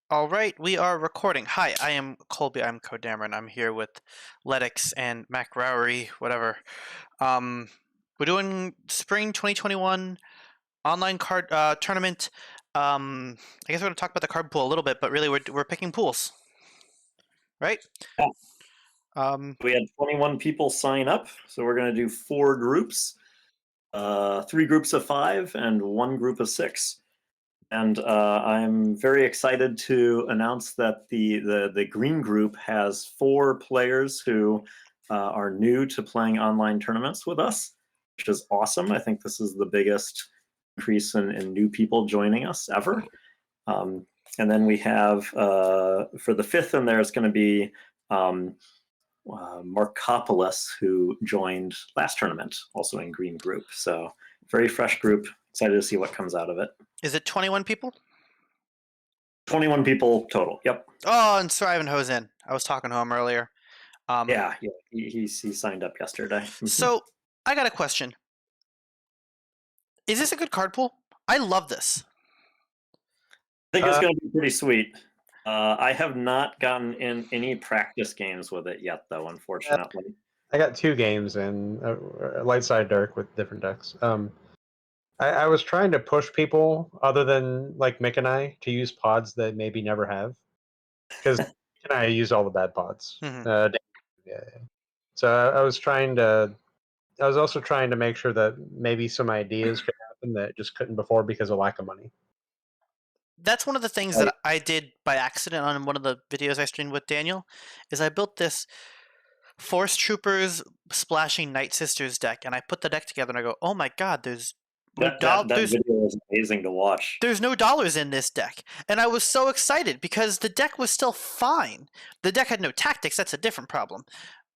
All right, we are recording. Hi, I am Colby. I'm CoDameron. I'm here with Letux and MacRauri, whatever. Um, we're doing Spring 2021 online card tournament. I guess we're going to talk about the card pool a little bit, but really we're picking pools, right? Yeah. Um, We had 21 people sign up, so we're going to do 4 groups, 3 groups of 5 and 1 group of 6. And I'm very excited to announce that the green group has 4 players who are new to playing online tournaments with us, which is awesome. I think this is the biggest increase in new people joining us ever. And then we have, for the 5th in there, it's going to be Markopolis, who joined last tournament, also in green group. So very fresh group. Excited to see what comes out of it. is it 21 people? 21 people total. Yep. Oh, and Sir Ivanhoe's in. I was talking to him earlier. Yeah. He signed up yesterday. So I got a question. Is this a good card pool? I love this. I think it's going to be pretty sweet. I have not gotten in any practice games with it yet, though, unfortunately. I got 2 games in light side dark with different decks. I was trying to push people other than like Mick and I to use pods that maybe never have, because Mick and I use all the bad pods. Mhm. Yeah. So I was trying to. I was also trying to make sure that maybe some ideas could happen that just couldn't before because of lack of money. That's one of the things that I did by accident on one of the videos I streamed with Daniel, is I built this Force Troopers Splashing Night Sisters deck, and I put the deck together and I go, oh my god, there's no that video was amazing to watch. There's no dollars in this deck. And I was so excited because the deck was still fine. The deck had no tactics, that's a different problem.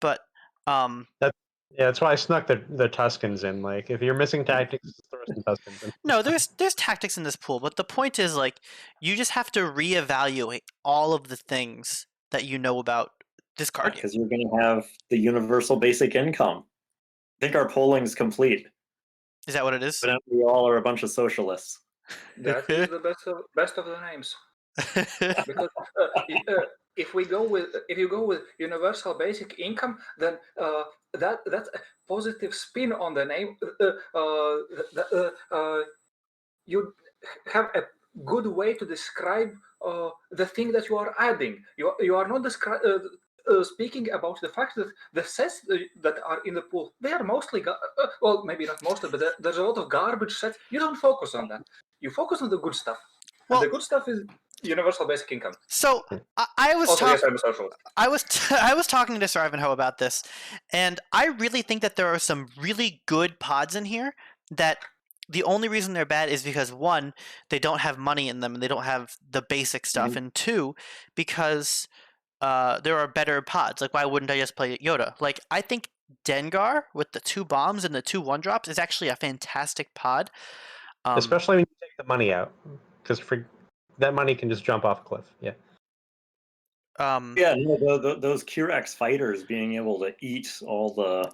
But that's why I snuck the Tuscans in. Like, if you're missing tactics, throw some Tuscans in. no, there's tactics in this pool, but the point is, like, you just have to reevaluate all of the things that you know about this card game. Because you're going to have the universal basic income. I think our polling's complete. Is that what it is? But we all are a bunch of socialists. That is the best of the names. Because if you go with universal basic income, then that's a positive spin on the name. You have a good way to describe the thing that you are adding. You are not speaking about the fact that the sets that are in the pool, they are mostly well, maybe not mostly, but there's a lot of garbage sets. You don't focus on that. You focus on the good stuff. Well, and the good stuff is universal basic income. So I was also, yes, I'm a socialist. I was talking to Sir Ivanhoe about this, and I really think that there are some really good pods in here that the only reason they're bad is because, one, they don't have money in them and they don't have the basic stuff, and two, because there are better pods. Like, why wouldn't I just play Yoda? Like, I think Dengar with the 2 bombs and the 2 1-drops is actually a fantastic pod. Especially when you take the money out, because that money can just jump off a cliff. Yeah. Yeah, no, those Curex fighters being able to eat all the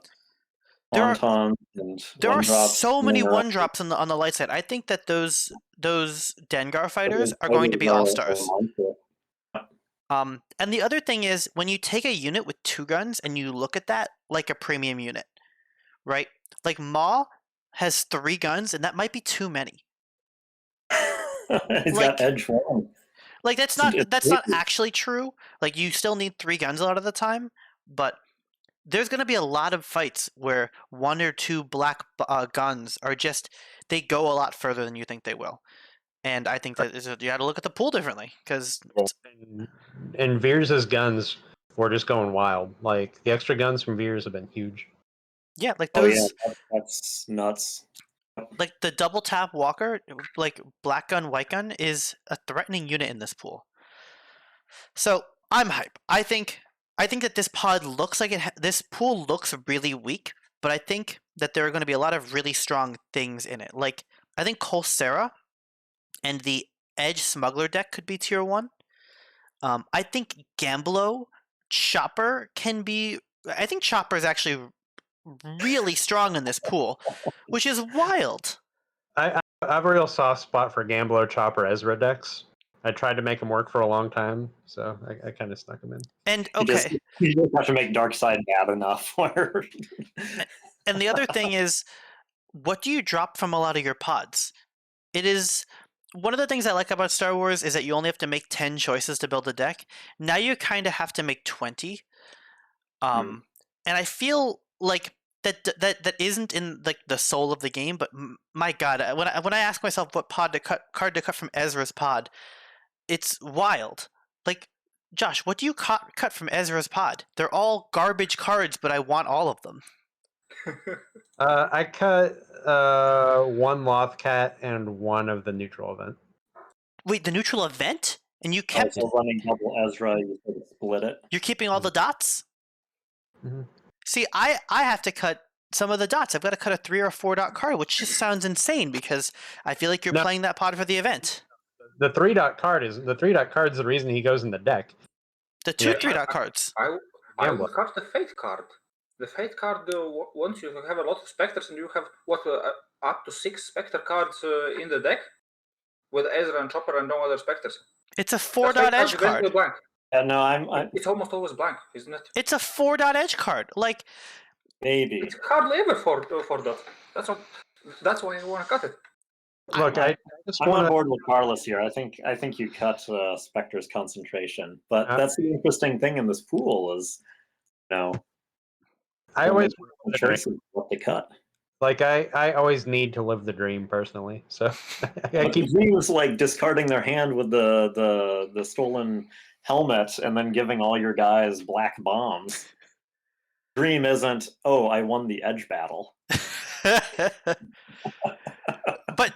wontons and there are one-drops. so many 1-drops on the light side. I think that those Dengar fighters are going to be all-stars. And the other thing is, when you take a unit with 2 guns and you look at that like a premium unit, right? Like, Maw has 3 guns, and that might be too many. It's got edge 1. Like, that's not actually true. Like, you still need 3 guns a lot of the time, but there's going to be a lot of fights where 1 or 2 black guns are just, they go a lot further than you think they will. And I think that you got to look at the pool differently, because and Veers' guns were just going wild. Like, the extra guns from Veers have been huge. Yeah, like those. Oh yeah, that's nuts. Like, the double tap walker, like black gun, white gun, is a threatening unit in this pool. So I'm hype. I think that this pod looks like this pool looks really weak, but I think that there are going to be a lot of really strong things in it. Like, I think Colsera and the Edge Smuggler deck could be tier 1. I think Gamblo Chopper can be. I think Chopper is actually really strong in this pool, which is wild. I have a real soft spot for Gambler, Chopper, Ezra decks. I tried to make them work for a long time, so I kind of snuck them in. And You just have to make dark side bad enough. Where... and the other thing is, what do you drop from a lot of your pods? It is one of the things I like about Star Wars is that you only have to make 10 choices to build a deck. Now you kind of have to make 20. And I feel like that isn't in like the soul of the game. But my God, when I ask myself what card to cut from Ezra's pod, it's wild. Like, Josh, what do you cut from Ezra's pod? They're all garbage cards, but I want all of them. I cut one Lothcat and one of the neutral event. Wait, the neutral event? And you kept... So running double Ezra, you sort of split it. You're keeping all the dots? Mm-hmm. See, I have to cut some of the dots. I've got to cut a 3 or 4 dot card, which just sounds insane because I feel like you're playing that pod for the event. The 3 dot card is the reason he goes in the deck. The 2 3 dot cards. I will cut the Fate card. The Fate card, once you have a lot of Spectres and you have up to 6 Spectre cards in the deck with Ezra and Chopper and no other Spectres. It's a 4 dot edge card. Blank. No, I'm. It's almost always blank, isn't it? It's a 4 dot edge card. Like, maybe it's hardly ever for that. That's why I want to cut it. Look, I'm on board with Carlos here. I think you cut Spectre's concentration, but that's the interesting thing in this pool is, I always choice what to cut. Like I always need to live the dream personally. So I keep dreams like discarding their hand with the stolen helmet and then giving all your guys black bombs. Dream isn't, I won the edge battle. but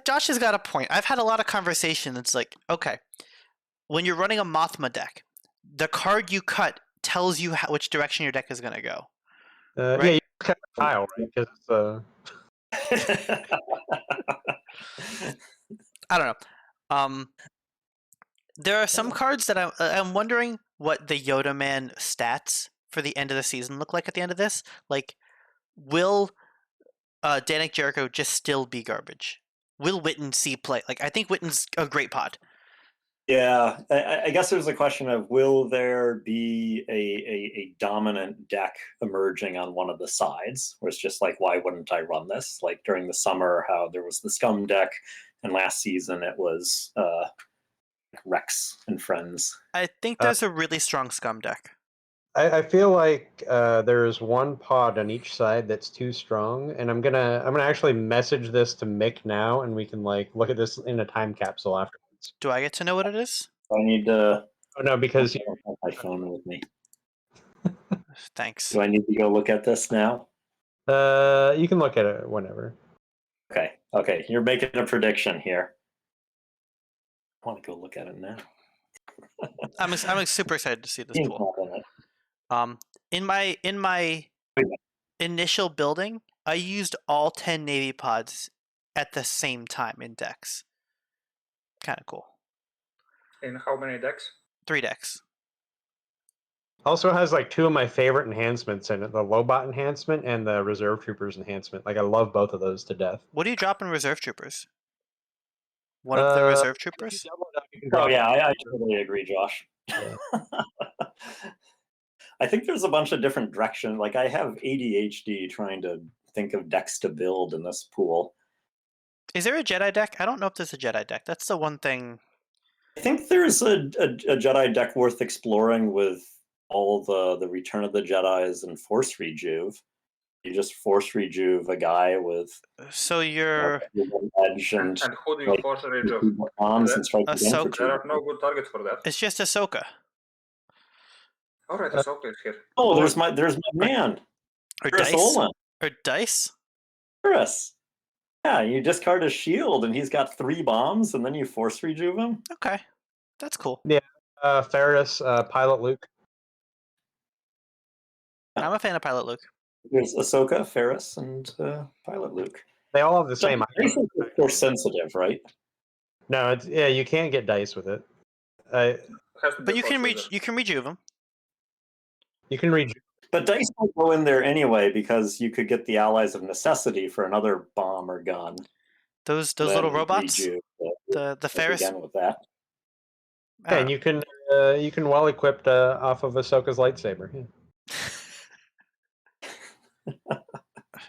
Josh has got a point. I've had a lot of conversation. It's like, okay, when you're running a Mothma deck, the card you cut tells you which direction your deck is going to go. Right? Yeah, you cut a tile, right? Because I don't know. There are some cards that I'm wondering what the Yoda Man stats for the end of the season look like at the end of this. Like, will Danik Jericho just still be garbage? Will Witten see play? Like, I think Witten's a great pod. Yeah, I guess there's a question of will there be a dominant deck emerging on one of the sides, where it's just like, why wouldn't I run this? Like during the summer, how there was the Scum deck, and last season it was Rex and friends. I think there's a really strong Scum deck. I feel like there's one pod on each side that's too strong, and I'm gonna actually message this to Mick now, and we can like look at this in a time capsule afterwards. Do I get to know what it is? I need to. Oh no, because I don't have my phone with me. Thanks. Do I need to go look at this now? you can look at it whenever. Okay. You're making a prediction here. I want to go look at it now. I'm super excited to see this pool. In my initial building, I used all 10 Navy pods at the same time in decks. Kind of cool. In how many decks? 3 decks. Also has like 2 of my favorite enhancements in it: the Lobot enhancement and the Reserve Troopers enhancement. Like I love both of those to death. What do you drop in Reserve Troopers? One of the Reserve Troopers? I totally agree, Josh. Yeah. I think there's a bunch of different directions. Like I have ADHD trying to think of decks to build in this pool. Is there a Jedi deck? I don't know if there's a Jedi deck. That's the one thing. I think there's a Jedi deck worth exploring with all the Return of the Jedis and Force Rejuve. You just Force Rejuve a guy with. So you're. Edge and who do you Force Rejuve? Ahsoka. There are no good targets for that. It's just Ahsoka. All right, Ahsoka is here. Oh, there's my man. Or Chris Dice. Olin. Or Dice. Chris. Yeah, you discard his shield and he's got 3 bombs, and then you Force Rejuve him. Okay, that's cool. Yeah, Ferris, Pilot Luke. I'm a fan of Pilot Luke. There's Ahsoka, Ferris, and Pilot Luke. They all have the same. Dice is force sensitive, right? No, you can't get dice with it. But you can rejuve them. You can rejuve. But dice won't go in there anyway because you could get the allies of necessity for another bomb or gun. Those little robots. The Ferris. Again with that. Yeah, and you can well equipped off of Ahsoka's lightsaber. Yeah.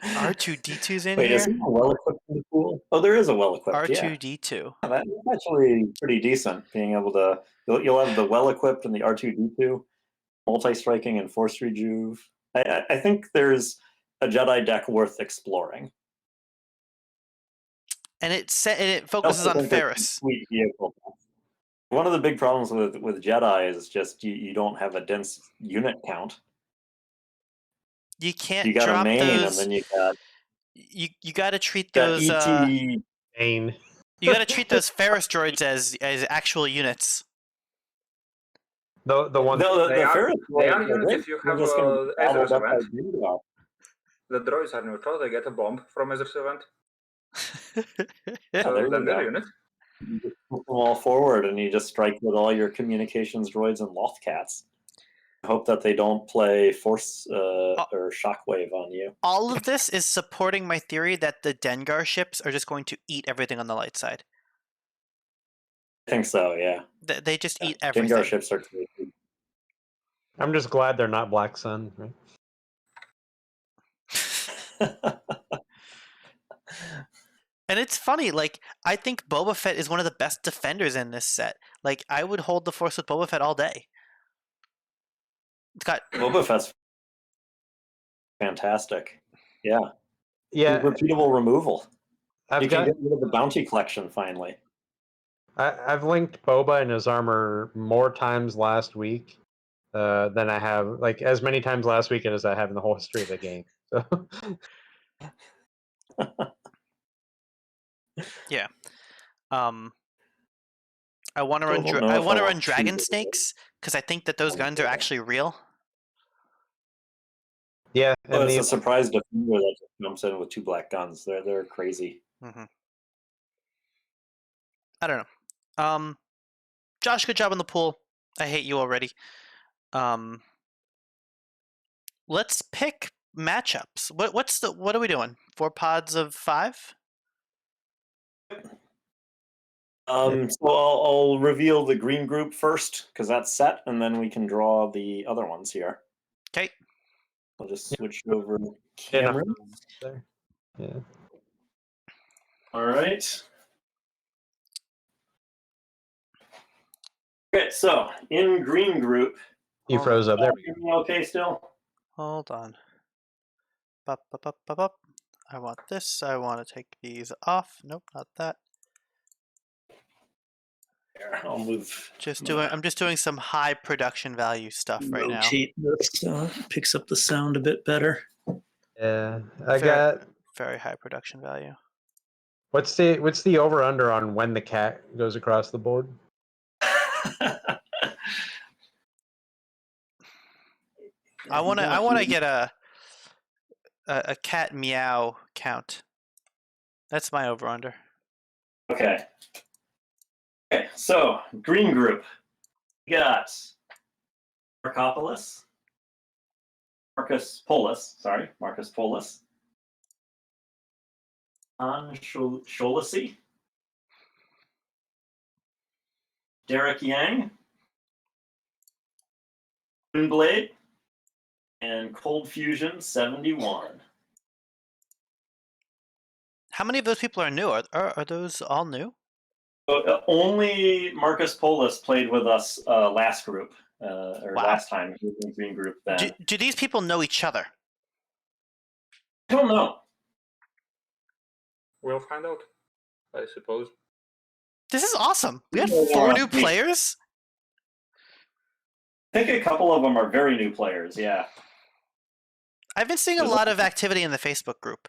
R2D2's in Wait, is here. there a well-equipped in the pool? Oh, there is a well-equipped, yeah. R2D2. That's actually pretty decent, being able to... You'll have the well-equipped and the R2D2, multi-striking and force rejuve. I think there's a Jedi deck worth exploring. And it focuses also on think there's some Ferris. sweet vehicle. One of the big problems with Jedi is just you don't have a dense unit count. You can't You got a drop main, those. and then you got You got to treat ET. those. Bane. You got to treat those Ferris droids as actual units. The one. The Ferris they are droids, units if you have just gonna be Ezra's gobbled up by event. Grimdark. The droids are neutral, they get a bomb from Ezra's event. Yeah, So there you then they're go. unit. You just put them all forward, and you just strike with all your communications droids and loft cats. Hope that they don't play force or shockwave on you. All of this is supporting my theory that the Dengar ships are just going to eat everything on the light side. I think so, yeah. They just eat everything. Dengar ships are crazy. I'm just glad they're not Black Sun. Right? And it's funny, like, I think Boba Fett is one of the best defenders in this set. Like, I would hold the Force with Boba Fett all day. It's got Boba Fett's fantastic. Yeah. Yeah, Repeatable removal. You I've can got. get rid of the bounty collection finally. I've linked Boba and his armor more times last week than I have, like, as many times last week as I have in the whole history of the game. So. yeah. I want to Still run. don't know I if want to I run want Dragon to. Snakes because I think that those guns are actually real. Yeah, Oh, and it's the a surprise defender that just jumps in with 2 black guns. They're crazy. Mm-hmm. I don't know. Josh, good job in the pool. I hate you already. Let's pick matchups. What are we doing? 4 pods of 5? So I'll reveal the green group first because that's set, and then we can draw the other ones here. Okay. I'll just switch over to Yeah, Cameron. there. Yeah. All right. Okay, so in green group, You froze up. There we hear go. me okay still? Hold on. Bup, bup, bup, bup, bup. I want this. I want to take these off. Nope, not that. Here, I'll move. I'm just doing some high production value stuff right now. Rotate this so it picks up the sound a bit better. Yeah, I Fair. got. Very high production value. What's the over under on when the cat goes across the board? I want to get a cat meow count. That's my over under. Okay. Okay, so green group. We got Marcus Polis, Sholisi, Derek Yang, Blade, and Cold Fusion 71. How many of those people are new? Are those all new? Only Marcus Polis played with us last group, or Wow. last time he was in green group then. Do these people know each other? I don't know. We'll find out, I suppose. This is awesome. We had Yeah, 4 new me. players. I think a couple of them are very new players, yeah. I've been seeing a lot of activity in the Facebook group.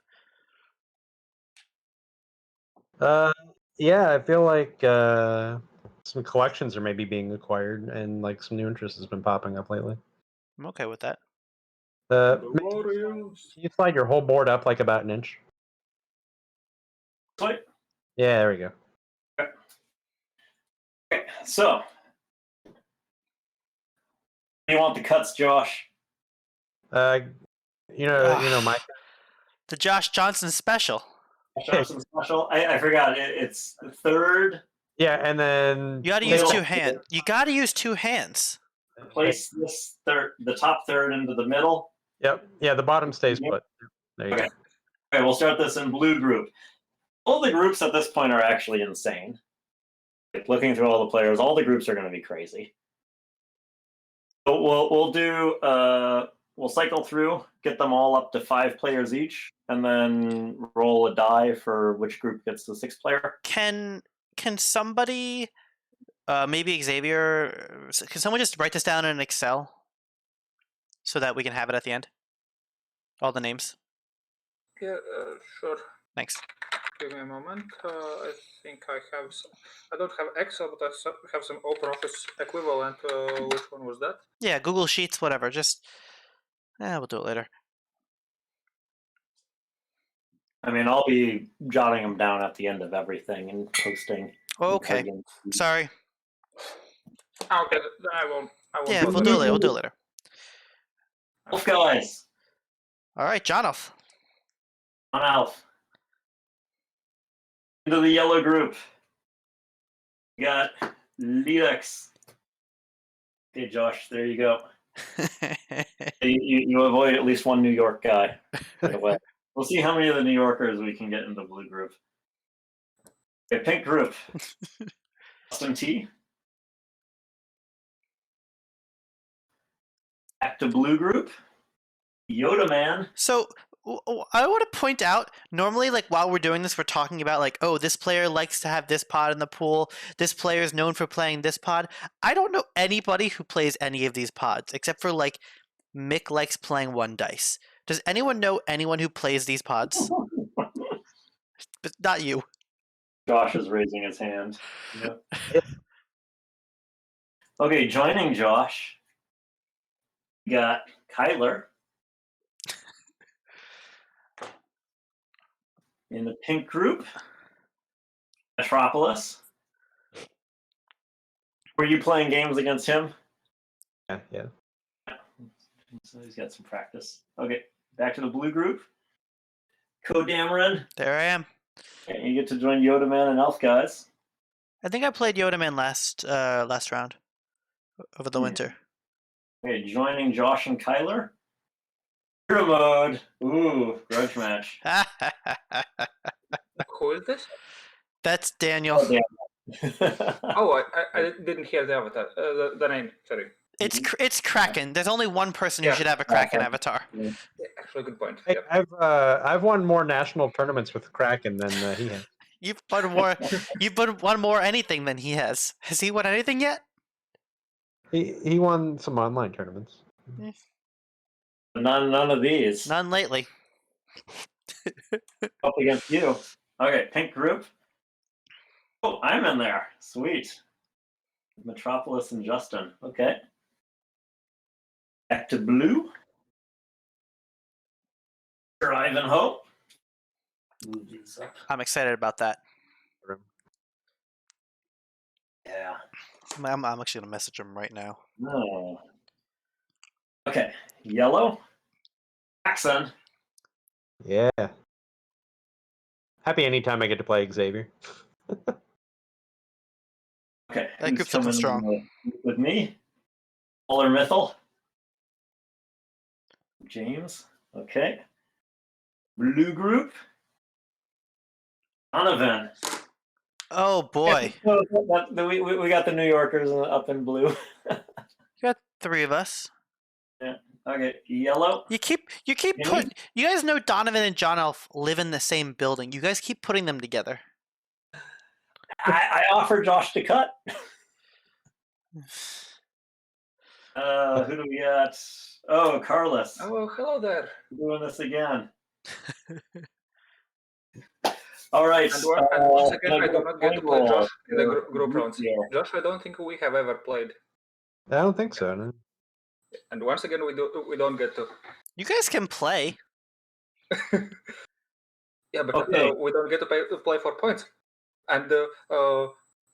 Yeah, I feel like some collections are maybe being acquired, and like some new interest has been popping up lately. I'm okay with that. Can you slide your whole board up like about an inch? Wait. Yeah, there we go. Okay, so you want the cuts, Josh? You know my. The Josh Johnson special. Johnson special. I forgot. It's the 3rd Yeah, and then You got to use two hands. You got to use two hands. Place this the top third into the middle. Yep. Yeah, the bottom stays Yep. put. There you Okay. go. Okay, we'll start this in blue group. All the groups at this point are actually insane. Like, looking through all the players, all the groups are going to be crazy. So we'll do we'll cycle through, get them all up to 5 players each, and then roll a die for which group gets the 6th player. Can somebody, maybe Xavier, can someone just write this down in Excel so that we can have it at the end? All the names. Yeah, sure. Thanks. Give me a moment. I think I have. I don't have Excel, but I have some OpenOffice equivalent. Which one was that? Yeah, Google Sheets, whatever. Just, we'll do it later. I mean, I'll be jotting them down at the end of everything and posting. Okay. Sorry. Okay, then I won't. Yeah, we'll do it later. We'll do it later. Wolf guys. All right, John off. On Alf. Into the yellow group. We got Letux. Okay, Josh, there you go. You avoid at least one New York guy. We'll see how many of the New Yorkers we can get in the blue group. Okay, pink group. Austin T. Back to blue group. Yoda Man. So I want to point out, normally, like, while we're doing this, we're talking about, like, oh, this player likes to have this pod in the pool. This player is known for playing this pod. I don't know anybody who plays any of these pods, except for, like, Mick likes playing one dice. Does anyone know anyone who plays these pods? But not you. Josh is raising his hand. Yep. Okay, joining Josh, we got Kyler. In the pink group, Metropolis. Were you playing games against him? Yeah. So he's got some practice. Okay, back to the blue group. CoDameron. There I am. Okay, you get to join Yoda Man and Elf guys. I think I played Yoda Man last round over the winter. Okay, joining Josh and Kyler. Hero mode. Ooh, grudge match. Who is this? That's Daniel. Oh, I didn't hear the avatar. The name. Sorry. It's Kraken. There's only one person who should have a Kraken avatar. Yeah, actually, good point. Hey, Yep. I've won more national tournaments with Kraken than he has. You've won more. You've won more anything than he has. Has he won anything yet? He won some online tournaments. None of these. None lately. Up against you. Okay, pink group. Oh, I'm in there. Sweet. Metropolis and Justin. Okay. Back to blue. Ivanhoe. Move these up. I'm excited about that. Yeah. I'm actually gonna message him right now. No. Okay. Yellow. Jackson. Yeah. Happy anytime I get to play Xavier. Okay. That who's group's looking coming strong. with me? Polar Mythal. James. Okay. Blue group. Donovan. Oh boy, We got the New Yorkers up in blue. you got 3 of us. Okay, yellow. You keep putting. You guys know Donovan and John Elf live in the same building. You guys keep putting them together. I offered Josh to cut. Who do we got? Oh, Carlos. Oh, hello there. We're doing this again. All right. And once again, I do not get to play Josh in the group for rounds. here. Josh, I don't think we have ever played. I don't think so. No. And once again, we don't get to. You guys can play. Yeah, but Okay. we don't get to play for points. And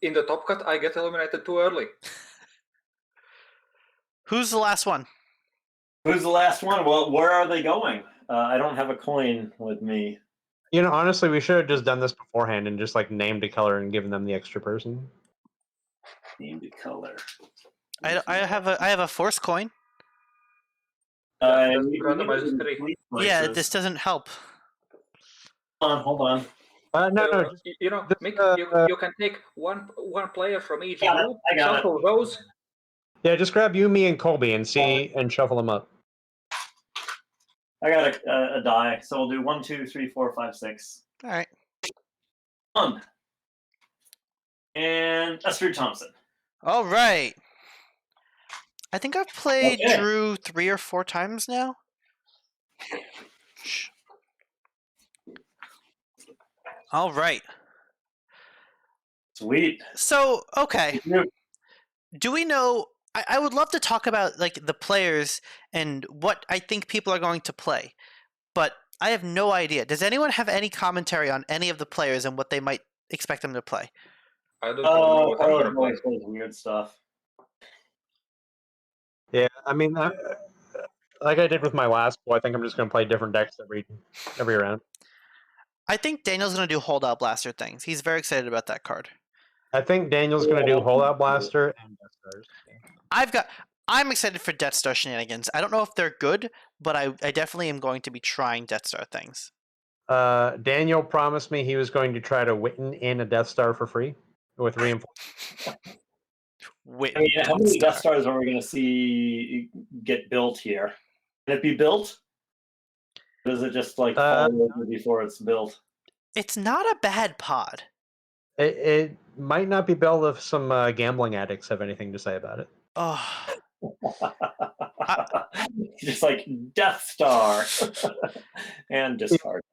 in the top cut, I get eliminated too early. Who's the last one? Who's the last one? Well, where are they going? I don't have a coin with me. You know, honestly, we should have just done this beforehand and just like named a color and given them the extra person. Named color. I have a force coin. That's We randomized need three. Yeah, places. this doesn't help. Hold on. No, just, You know, this, Mick, you can take one player from each Got it, group, I got it. shuffle those. yeah, just grab you, me, and Colby and see and shuffle them up. I got a die, so we'll do 1, 2, 3, 4, 5, 6. All right. And Esther Thompson. All right. I think I've played Okay. Drew 3 or 4 times now. All right. Sweet. So, okay. Do we know? I would love to talk about like the players and what I think people are going to play, but I have no idea. Does anyone have any commentary on any of the players and what they might expect them to play? I don't know what I'm gonna play. Weird stuff. Yeah, I mean, like I did with my last pool, I think I'm just going to play different decks every round. I think Daniel's going to do holdout blaster things. He's very excited about that card. I think Daniel's going to do Holdout Blaster and Death Stars. I'm excited for Death Star shenanigans. I don't know if they're good, but I definitely am going to be trying Death Star things. Daniel promised me he was going to try to Witten in a Death Star for free with reinforcement. How many Death Stars are we going to see get built here? Can it be built? Or is it just like fall over before it's built? It's not a bad pod. It might not be built if some gambling addicts have anything to say about it. Oh. Just like Death Star and discard.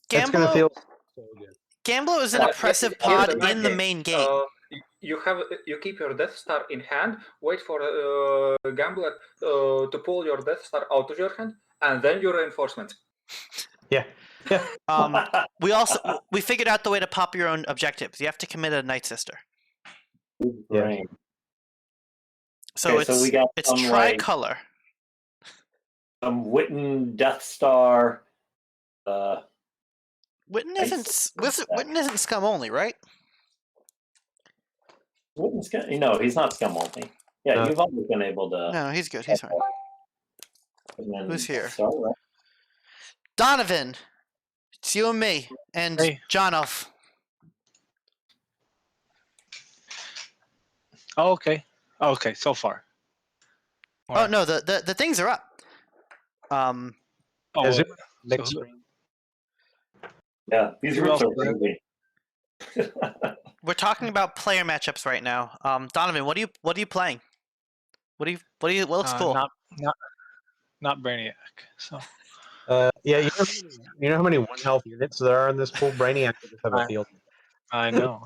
It's going to feel so good. Gamblo is an oppressive pod in the main game. You keep your Death Star in hand, wait for Gambler to pull your Death Star out of your hand, and then your reinforcement. Yeah. We figured out the way to pop your own objectives. You have to commit a Night Sister. Yeah. So okay, so we got it's tricolor. Some Witten Death Star. Witten isn't scum only, right? Witten's scum? No, he's not scum only. Yeah, No. you've always been able to. No, he's good. He's fine. Who's here? Right? Donovan. It's you and me and John Elf. Oh, okay. Oh, okay, so far. Oh no, the things are up. Is it so Yeah, these groups are crazy. We're talking about player matchups right now. Donovan, what are you playing? What looks cool? Not Brainiac. So yeah, you know how many 1 health units there are in this pool? Brainiac would just have a field. I know.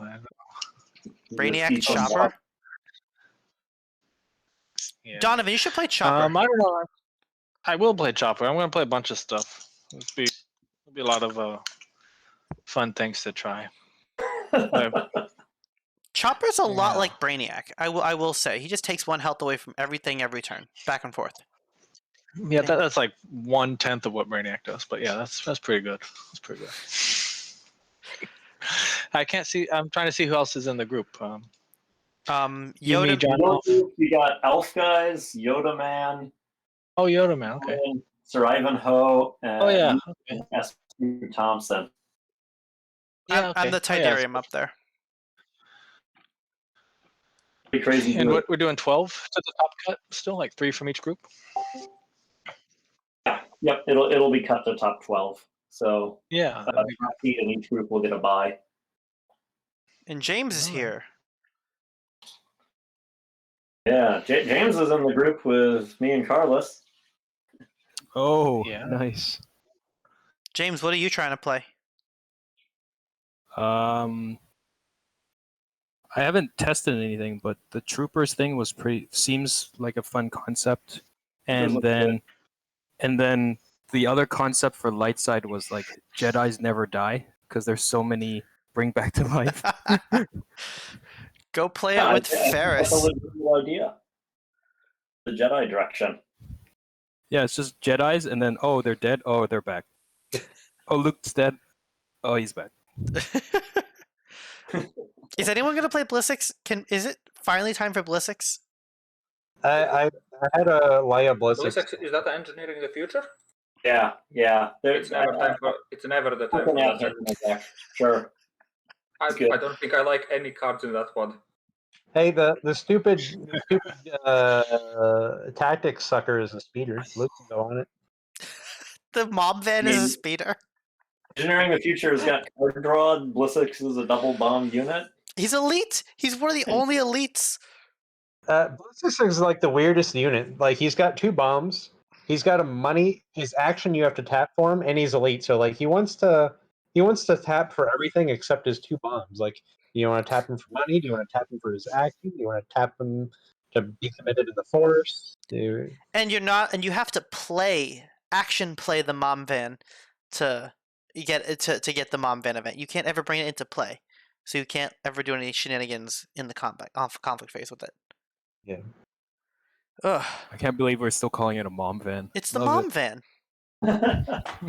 Brainiac Chopper. Yeah. Donovan, you should play Chopper. I don't know. I will play Chopper. I'm going to play a bunch of stuff. It'll be a lot of fun things to try. Chopper's a lot like Brainiac. I will say he just takes 1 health away from everything every turn, back and forth. Yeah, that's like 1/10 of what Brainiac does. But yeah, that's pretty good. That's pretty good. I can't see. I'm trying to see who else is in the group. Yoda. You got Elf Guys, Yoda Man. Oh, Yoda Man. Okay. Sir Ivanhoe. And Esther Thompson. Yeah, I'm the Tidarium up there. Pretty crazy. And we're doing 12 to the top cut. Still like 3 from each group. Yeah. Yep. It'll be cut to top 12. So yeah, in each group will get a bye. And James is here. Yeah, James is in the group with me and Carlos. Oh, Yeah. nice. James, what are you trying to play? I haven't tested anything, but the troopers thing seems like a fun concept. And then the other concept for light side was like Jedis never die because there's so many bring back to life. Go play it with Ferris. That's a good idea. The Jedi direction. Yeah, it's just Jedis, and then they're dead. Oh, they're back. Oh, Luke's dead. Oh, he's back. Is anyone gonna play Blissix? Is it finally time for Blissix? I had a Leia Blizzard. Is that engineering the future? Yeah. It's never the time for that. Sure. I good. don't think I like any cards in that pod. Hey, the stupid tactics sucker is a speeder. Luke can go on it. The mob van is a speeder. Engineering the Future has got card draw. Blissix is a double bomb unit. He's elite. He's one of the only elites. Blizzard is like the weirdest unit. Like he's got 2 bombs. He's got a money. His action you have to tap for him, and he's elite. So like he wants to tap for everything except his 2 bombs. Like, do you want to tap him for money? Do you want to tap him for his action? Do you want to tap him to be committed to the force? And you're not. And you have to action play the mom van to get the mom van event. You can't ever bring it into play, so you can't ever do any shenanigans in the conflict phase with it. Yeah. Ugh. I can't believe we're still calling it a mom van. It's the Love mom it. van.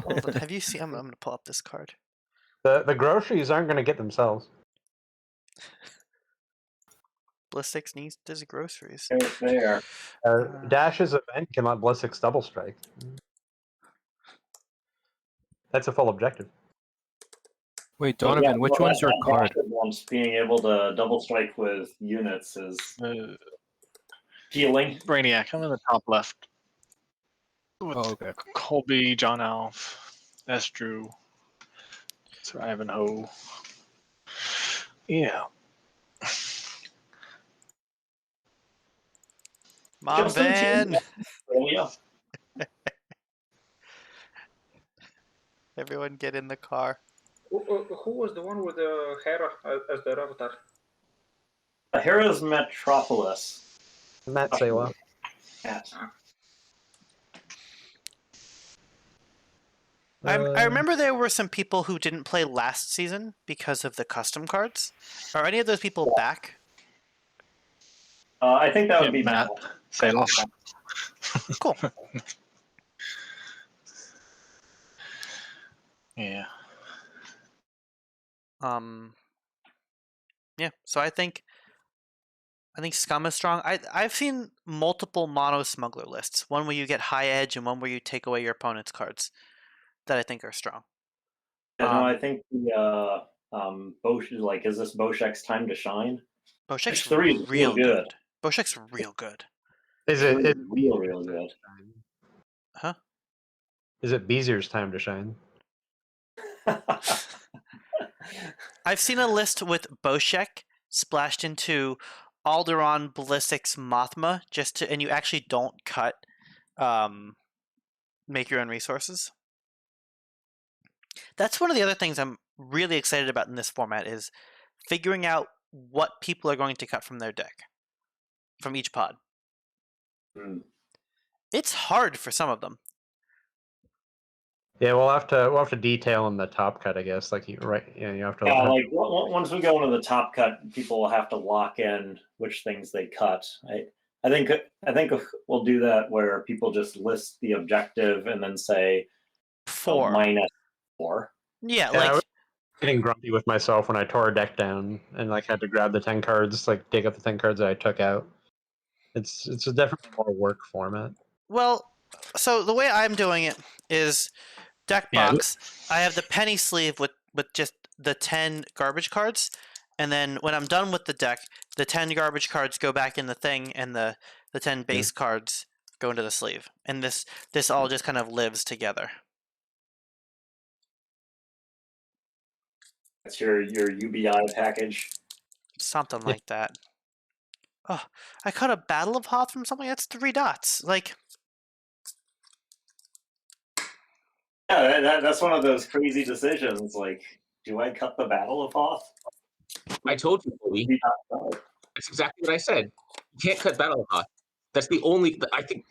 Hold on, have you seen? I'm gonna pull up this card. The groceries aren't going to get themselves. Blissix needs his groceries. There. Dash's event can let Blizzix double strike. That's a full objective. Wait, Donovan, which one's your card? Once being able to double strike with units is healing. Brainiac, I'm in the top left. With Oh, okay. Colby, John Alf, Estrew, Sir Ivanhoe. Yeah. Mom van. Yeah. Everyone get in the car. Who was the one with the Hera as their avatar? Hera's Metropolis. Matt Sala. Yes. I remember there were some people who didn't play last season because of the custom cards. Are any of those people back? I think that would be Matt. Say off. Cool. Yeah. Yeah. So I think Scum is strong. I've seen multiple mono smuggler lists. One where you get high edge and one where you take away your opponent's cards that I think are strong. I think the is this Boshek's time to shine? Boshek's 3 is real good. Boshek's real good. Is it real good? Huh? Is it Beezer's time to shine? I've seen a list with Boshek splashed into Alderaan, Blissix, Mothma, and you actually don't cut make your own resources. That's one of the other things I'm really excited about in this format is figuring out what people are going to cut from their deck, from each pod. It's hard for some of them. Yeah, we'll have to detail in the top cut, I guess. Like you have to. Yeah, like once we go into the top cut, people will have to lock in which things they cut. I think we'll do that where people just list the objective and then say 4 -4. Yeah, I like was getting grumpy with myself when I tore a deck down and like had to grab the 10 cards, like dig up the 10 cards that I took out. It's a definitely more work format. well, so the way I'm doing it is deck box. I have the penny sleeve with just the 10 garbage cards, and then when I'm done with the deck, the 10 garbage cards go back in the thing, and the 10 base cards go into the sleeve, and this all just kind of lives together. That's your UBI package. Something like that. Oh, I cut a Battle of Hoth from something. That's 3 dots. Like, yeah, that's one of those crazy decisions. Like, do I cut the Battle of Hoth? I told you, Louis. That's exactly what I said. You can't cut Battle of Hoth. That's the only. I think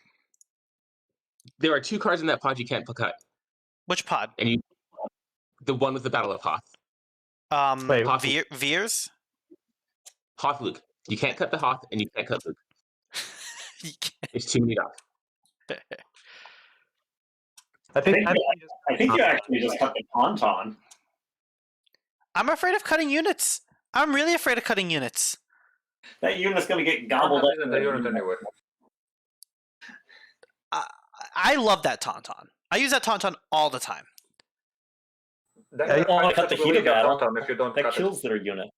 there are 2 cards in that pod you can't cut. which pod? And the one with the Battle of Hoth. Wait, Veers? Hoth Luke. You can't cut the Hoth, and you can't cut Luke. You can't. It's too many dots. I think you actually just cut the Tauntaun. I'm afraid of cutting units. I'm really afraid of cutting units. That unit's going to get gobbled up. Isn't a unit anyway. I love that Tauntaun. I use that Tauntaun all the time. Then Yeah, you're Well, I fighting cut the with heat of your battle. Tauntaun if you don't That cut kills their unit.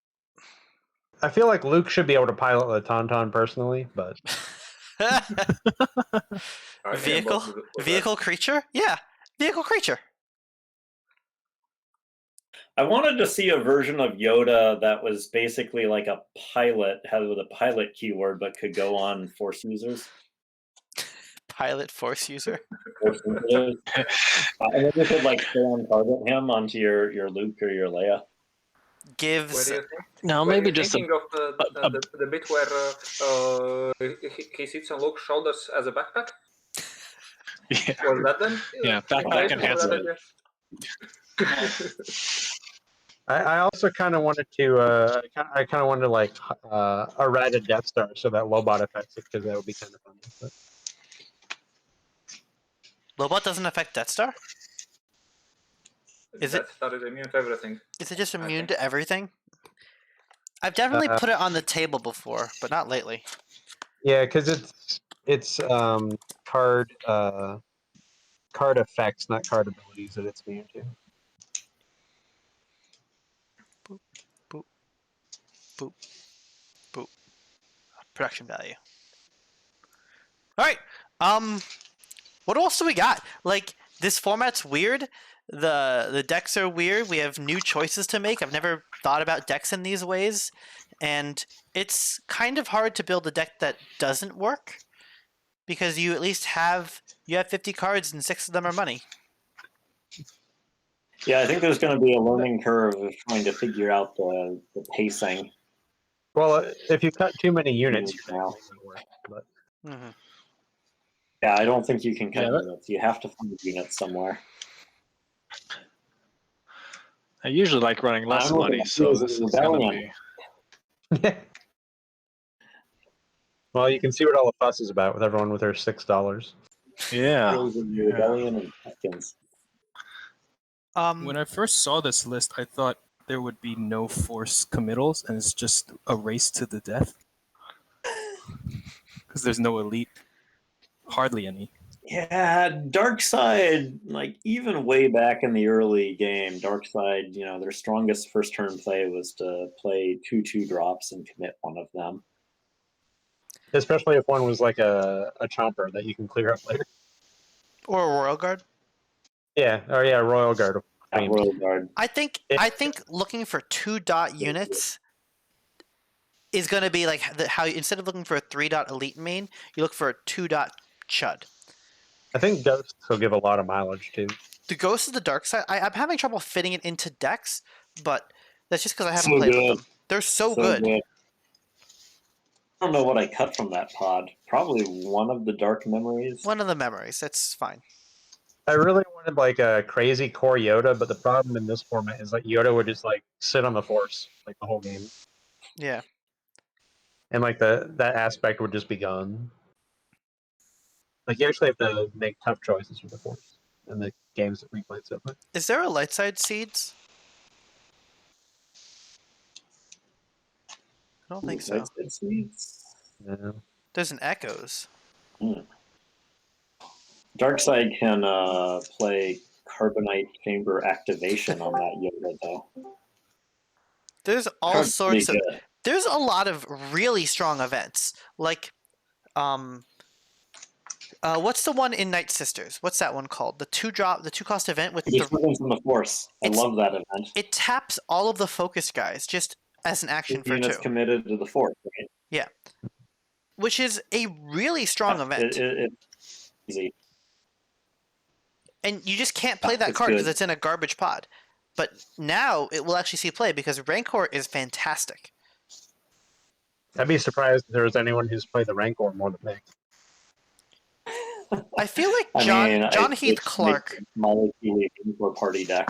I feel like Luke should be able to pilot the Tauntaun personally, but it. Vehicle creature? Yeah, vehicle creature. I wanted to see a version of Yoda that was basically like a pilot, had with a pilot keyword, but could go on Force users. Pilot force user. Force users. And then you could like stay on target him onto your Luke or your Leia. Where Gives. do you think? No, Were maybe you just thinking of the bit where he sits on Luke's shoulders as a backpack? yeah. Was that then? Yeah, backpack enhancement. I also kind of wanted to I kind of wanted to like errata Death Star so that Lobot affects it because that would be kind of fun. But Lobot doesn't affect Death Star? Is it? Death Star is immune to everything. Is it just immune think. to everything? I've definitely put it on the table before, but not lately. yeah, because it's card effects, not card abilities that it's immune to. Boop, boop, boop, boop. Production value. All right. What else do we got? Like, this format's weird. The decks are weird. We have new choices to make. I've never thought about decks in these ways, and it's kind of hard to build a deck that doesn't work because you at least have 50 cards and 6 of them are money. Yeah, I think there's going to be a learning curve of trying to figure out the pacing. Well, if you cut too many units, Units now. work. But Mm-hmm. Yeah, I don't think you can cut Yeah, that- units. You have to find units somewhere. I usually like running less I'm looking money, at so Heroes this of is going to Rebellion. be. well, you can see what all the fuss is about with everyone with their $6. Yeah. Heroes of the Rebellion and Pumpkins. When I first saw this list, I thought there would be no force committals, and it's just a race to the death. Because there's no elite, hardly any. Yeah, Darkside, like even way back in the early game, Darkside, their strongest first turn play was to play 2/2 drops and commit one of them. Especially if one was like a chomper that you can clear up later. Or a Royal Guard. Yeah, or yeah, Royal Guard. Royal Guard. I think looking for 2-dot units is going to be like how instead of looking for a 3-dot elite main, you look for a 2-dot chud. I think Ghosts will give a lot of mileage too. The Ghost of the Dark Side, I'm having trouble fitting it into decks, but that's just because I haven't So played good. with them. They're so good. I don't know what I cut from that pod. Probably one of the dark memories. One of the memories. That's fine. I really wanted like a crazy core Yoda, but the problem in this format is that Yoda would just like sit on the force like the whole game, Yeah. and like that aspect would just be gone. Like you actually have to make tough choices with the force in the games that we played so far. Is there a light side seeds? I don't think so. Yeah. There's an Echoes. Darkside can play Carbonite Chamber activation on that Yoda though. There's all Card's sorts of. pretty good. There's a lot of really strong events. Like, what's the one in Night Sisters? What's that one called? The 2-cost event with Just the. moving from the force. I love that event. It taps all of the focus guys just as an action for 2. Units committed to the force, right? Yeah. Which is a really strong event. It's easy. And you just can't play that It's card because good. it's in a garbage pod. But now it will actually see play because Rancor is fantastic. I'd be surprised if there was anyone who's played the Rancor more than me. I feel like I John mean, Heath Clark. For party deck.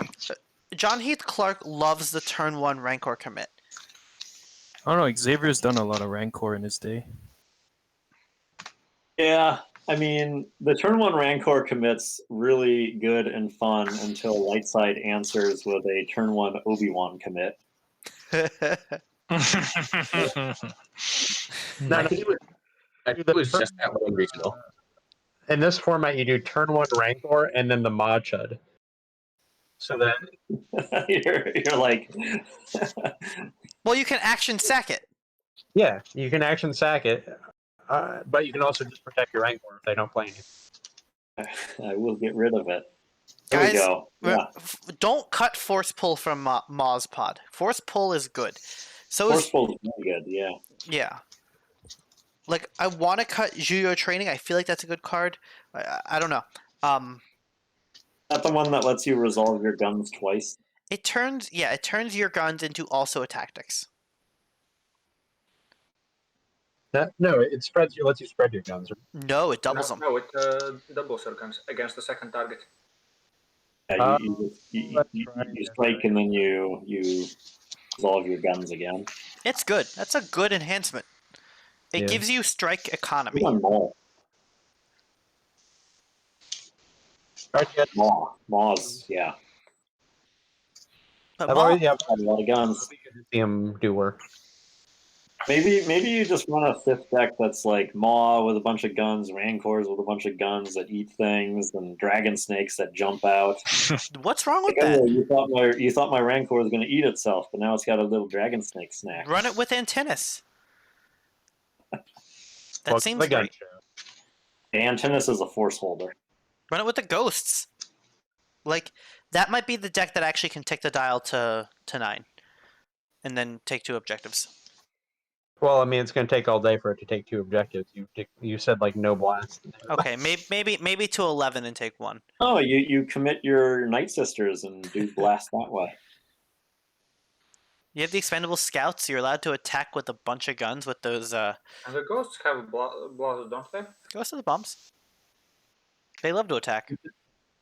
John Heath Clark loves the turn 1 Rancor commit. I don't know, Xavier's done a lot of Rancor in his day. Yeah, I mean, the turn 1 Rancor commits really good and fun until Lightside answers with a turn 1 Obi-Wan commit. No, I think it was just that one regional. in this format, you do turn 1 Rancor and then the Ma Chud. So that you're like, Well, you can action sack it. yeah, you can action sack it, but you can also just protect your Rancor if they don't play anything. I will get rid of it. There Guys, we go. Yeah. don't cut force pull from Ma's pod. Force pull is good. So Force is pull is really good, yeah. yeah. Like I want to cut Juyo training. I feel like that's a good card. I don't know. Is that the one that lets you resolve your guns twice? It turns your guns into also a tactics. No, it spreads. It lets you spread your guns. No, it doubles them. No, it doubles your guns against the second target. Yeah, Let's try you it. strike and then you resolve your guns again. It's good. That's a good enhancement. It Yeah. gives you strike economy. One more. Maws, yeah. But I've Ma, always Had a lot of guns. see them do work. Maybe you just run a fifth deck that's like Maw with a bunch of guns, Rancors with a bunch of guns that eat things, and Dragon Snakes that jump out. what's wrong with Like, that? oh, you thought my Rancor was going to eat itself, but now it's got a little Dragon Snake snack. Run it with Antinous. That Well, seems the gun great. show. The Antinous is a force holder. Run it with the ghosts. Like that might be the deck that actually can take the dial to 9, and then take 2 objectives. Well, I mean, it's going to take all day for it to take 2 objectives. You said like no blast. Okay, maybe to 11 and take 1. Oh, you commit your Night Sisters and do blast that way. You have the expendable scouts. You're allowed to attack with a bunch of guns with those And the ghosts have blast, don't they? ghosts of the bombs. They love to attack.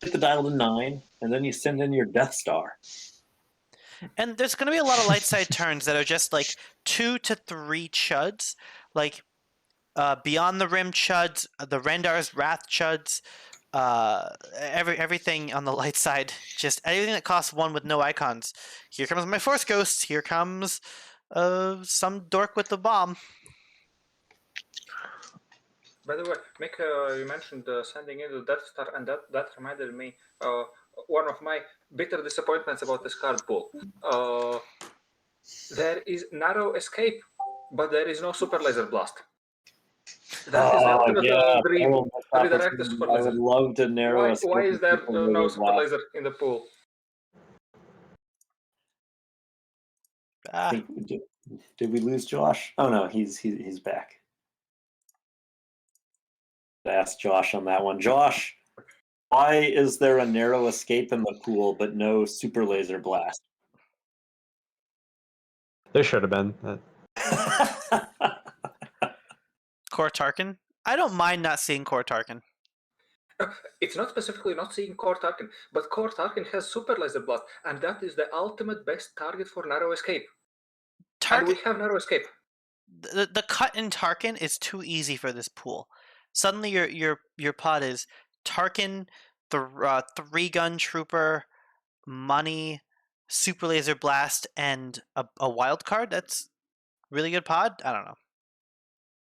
Hit the dial to 9, and then you send in your Death Star. And there's going to be a lot of light side turns that are just like 2 to 3 chuds, like Beyond the Rim chuds, the Rendar's Wrath chuds, everything on the light side, just everything that costs 1 with no icons. Here comes my Force Ghost. Here comes some dork with the bomb. By the way, Mick, you mentioned sending in the Death Star, and that reminded me one of my bitter disappointments about this card pool. There is narrow escape, but there is no super laser blast. That is the ultimate dream to redirect the super I laser. would love to narrow. Why is there no super blast. laser in the pool? Ah, Did we lose Josh? Oh no, he's back. Ask Josh on that one. Josh, why is there a narrow escape in the pool but no super laser blast? There should have been. Core Tarkin. I don't mind not seeing Core Tarkin. It's not specifically not seeing Core Tarkin, but Core Tarkin has super laser blast, and that is the ultimate best target for narrow escape. And we Tarkin. have narrow escape. The cut in Tarkin is too easy for this pool. Suddenly your pod is Tarkin, the 3-gun trooper, money, super laser blast, and a wild card. That's really good pod. I don't know.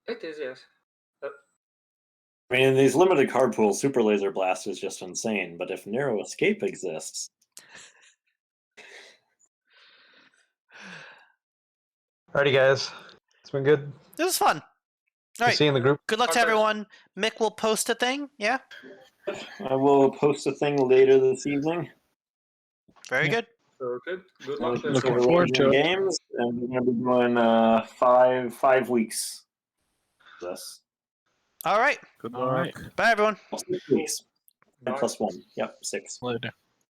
It is, yes. I mean, in these limited card pools, super laser blast is just insane. But if narrow escape exists, Alrighty, guys. It's been good. This is fun. All right. See you in the group. Good luck to Okay. everyone. Mick will post a thing. Yeah. I will post a thing later this evening. Very good. So good. Good luck. Looking forward to it. Games, and we're going to be doing 5 weeks. This All right. Good All luck. right. Bye, everyone. 6 weeks. Bye. +1. Yep, 6. Later.